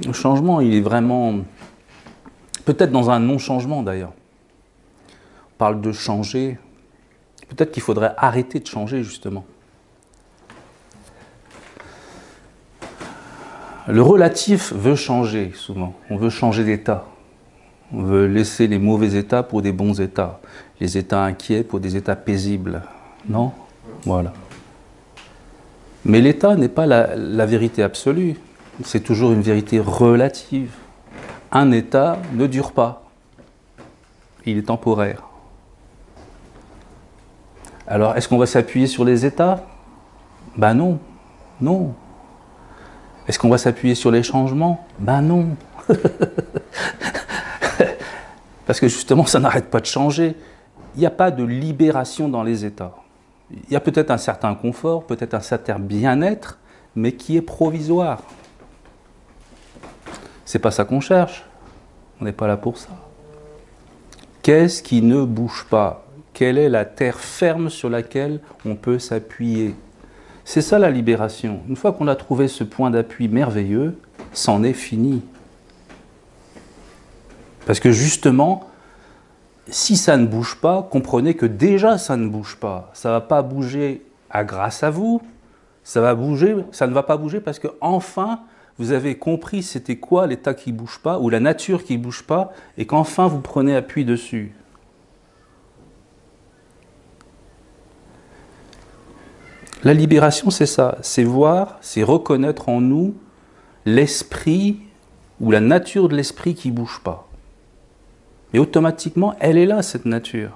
Le changement, il est vraiment... Peut-être dans un non-changement d'ailleurs. On parle de changer. Peut-être qu'il faudrait arrêter de changer justement. Le relatif veut changer souvent. On veut changer d'état. On veut laisser les mauvais états pour des bons états. Les états inquiets pour des états paisibles. Non? Voilà. Mais l'état n'est pas la vérité absolue. C'est toujours une vérité relative. Un état ne dure pas. Il est temporaire. Alors, est-ce qu'on va s'appuyer sur les états? Ben non. Non. Est-ce qu'on va s'appuyer sur les changements? Ben non. Parce que justement, ça n'arrête pas de changer. Il n'y a pas de libération dans les états. Il y a peut-être un certain confort, peut-être un certain bien-être, mais qui est provisoire. C'est pas ça qu'on cherche. On n'est pas là pour ça. Qu'est-ce qui ne bouge pas? Quelle est la terre ferme sur laquelle on peut s'appuyer? C'est ça la libération. Une fois qu'on a trouvé ce point d'appui merveilleux, c'en est fini. Parce que justement, si ça ne bouge pas, comprenez que déjà ça ne bouge pas. Ça ne va pas bouger grâce à vous, ça ne va pas bouger parce que enfin vous avez compris c'était quoi l'état qui ne bouge pas ou la nature qui ne bouge pas et qu'enfin vous prenez appui dessus. La libération, c'est ça, c'est voir, c'est reconnaître en nous l'esprit ou la nature de l'esprit qui ne bouge pas. Et automatiquement, elle est là, cette nature.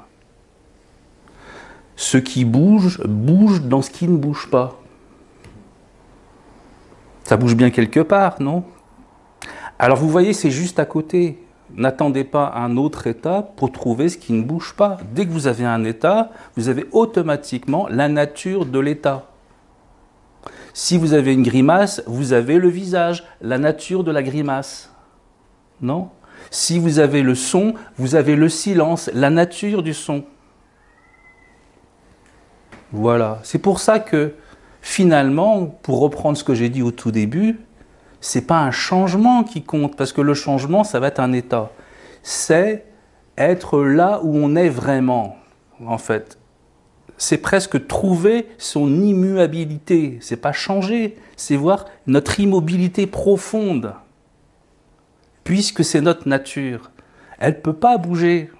Ce qui bouge, bouge dans ce qui ne bouge pas. Ça bouge bien quelque part, non? Alors vous voyez, c'est juste à côté. N'attendez pas un autre état pour trouver ce qui ne bouge pas. Dès que vous avez un état, vous avez automatiquement la nature de l'état. Si vous avez une grimace, vous avez le visage, la nature de la grimace. Non? Si vous avez le son, vous avez le silence, la nature du son. Voilà. C'est pour ça que, finalement, pour reprendre ce que j'ai dit au tout début, c'est pas un changement qui compte, parce que le changement, ça va être un état. C'est être là où on est vraiment, en fait. C'est presque trouver son immuabilité. C'est pas changer, c'est voir notre immobilité profonde. Puisque c'est notre nature. Elle ne peut pas bouger.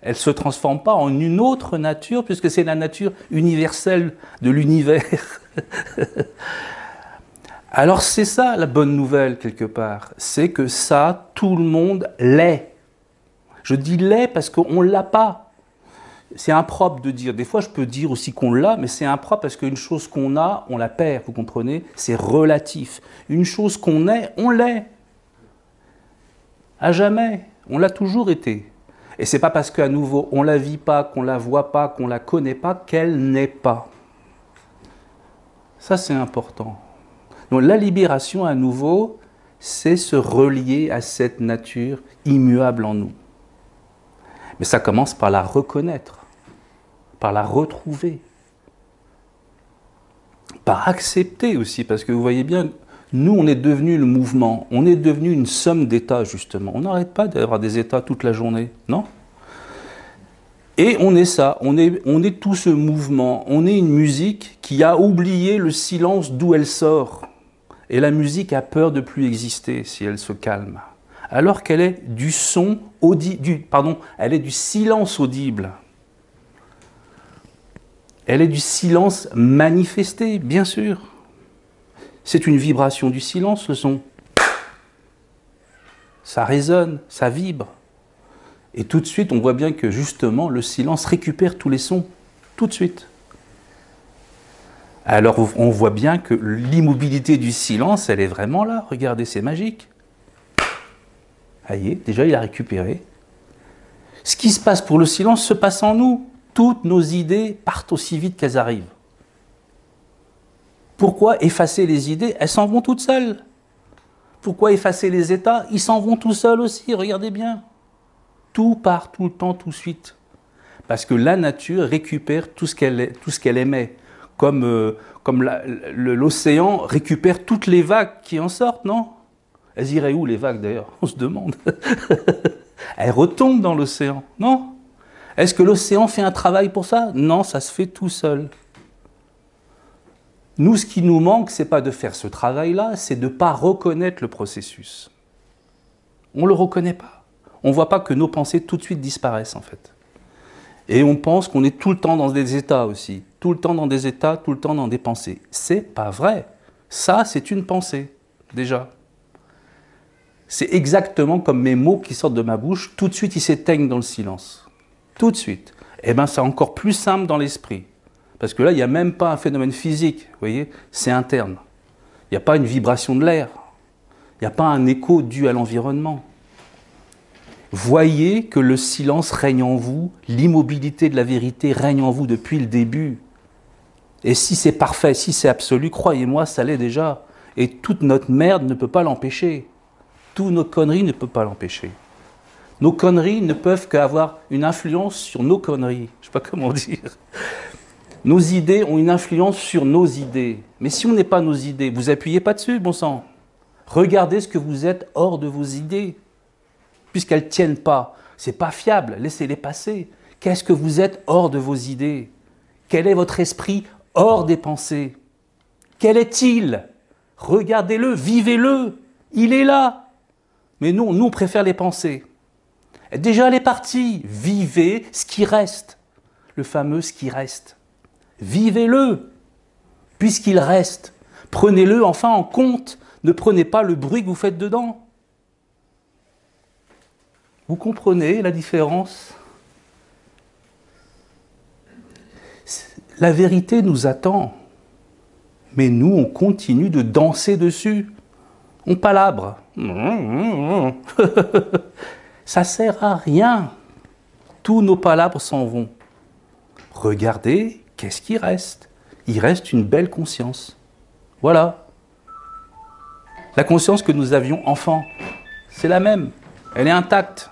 Elle ne se transforme pas en une autre nature, puisque c'est la nature universelle de l'univers. Alors c'est ça la bonne nouvelle, quelque part. C'est que ça, tout le monde l'est. Je dis l'est parce qu'on ne l'a pas. C'est impropre de dire. Des fois, je peux dire aussi qu'on l'a, mais c'est impropre parce qu'une chose qu'on a, on la perd, vous comprenez? C'est relatif. Une chose qu'on est, on l'est. À jamais. On l'a toujours été. Et c'est pas parce qu'à nouveau, on la vit pas, qu'on la voit pas, qu'on la connaît pas, qu'elle n'est pas. Ça, c'est important. Donc la libération, à nouveau, c'est se relier à cette nature immuable en nous. Mais ça commence par la reconnaître, par la retrouver, par accepter aussi, parce que vous voyez bien, nous, on est devenu le mouvement, on est devenu une somme d'états, justement. On n'arrête pas d'avoir des états toute la journée, non? Et on est ça, on est tout ce mouvement, on est une musique qui a oublié le silence d'où elle sort. Et la musique a peur de plus exister si elle se calme. Alors qu'elle est du son elle est du silence audible. Elle est du silence manifesté, bien sûr. C'est une vibration du silence, le son. Ça résonne, ça vibre. Et tout de suite, on voit bien que justement, le silence récupère tous les sons. Tout de suite. Alors, on voit bien que l'immobilité du silence, elle est vraiment là. Regardez, c'est magique. Ah, y est, déjà, il a récupéré. Ce qui se passe pour le silence se passe en nous. Toutes nos idées partent aussi vite qu'elles arrivent. Pourquoi effacer les idées? Elles s'en vont toutes seules. Pourquoi effacer les états? Ils s'en vont tout seuls aussi, regardez bien. Tout part tout le temps, tout de suite. Parce que la nature récupère tout ce qu'elle émet. Comme l'océan récupère toutes les vagues qui en sortent, non? Elles iraient où les vagues d'ailleurs? On se demande. Elles retombent dans l'océan, non? Est-ce que l'océan fait un travail pour ça? Non, ça se fait tout seul. Nous, ce qui nous manque, ce n'est pas de faire ce travail-là, c'est de ne pas reconnaître le processus. On ne le reconnaît pas. On ne voit pas que nos pensées tout de suite disparaissent, en fait. Et on pense qu'on est tout le temps dans des états aussi. Tout le temps dans des états, tout le temps dans des pensées. C'est pas vrai. Ça, c'est une pensée, déjà. C'est exactement comme mes mots qui sortent de ma bouche, tout de suite, ils s'éteignent dans le silence. Tout de suite. Eh bien, c'est encore plus simple dans l'esprit. Parce que là, il n'y a même pas un phénomène physique, vous voyez, c'est interne. Il n'y a pas une vibration de l'air. Il n'y a pas un écho dû à l'environnement. Voyez que le silence règne en vous, l'immobilité de la vérité règne en vous depuis le début. Et si c'est parfait, si c'est absolu, croyez-moi, ça l'est déjà. Et toute notre merde ne peut pas l'empêcher. Toutes nos conneries ne peuvent pas l'empêcher. Nos conneries ne peuvent qu'avoir une influence sur nos conneries. Je ne sais pas comment dire. Nos idées ont une influence sur nos idées. Mais si on n'est pas nos idées, vous appuyez pas dessus, bon sang. Regardez ce que vous êtes hors de vos idées. Puisqu'elles ne tiennent pas. Ce n'est pas fiable, laissez-les passer. Qu'est-ce que vous êtes hors de vos idées? Quel est votre esprit hors des pensées? Quel est-il? Regardez-le, vivez-le. Il est là. Mais nous, on préfère les pensées. Déjà, elle est partie. Vivez ce qui reste. Le fameux ce qui reste. Vivez-le, puisqu'il reste. Prenez-le enfin en compte. Ne prenez pas le bruit que vous faites dedans. Vous comprenez la différence? La vérité nous attend. Mais nous, on continue de danser dessus. On palabre. Ça sert à rien. Tous nos palabres s'en vont. Regardez, qu'est-ce qui reste? Il reste une belle conscience. Voilà. La conscience que nous avions enfant, c'est la même. Elle est intacte.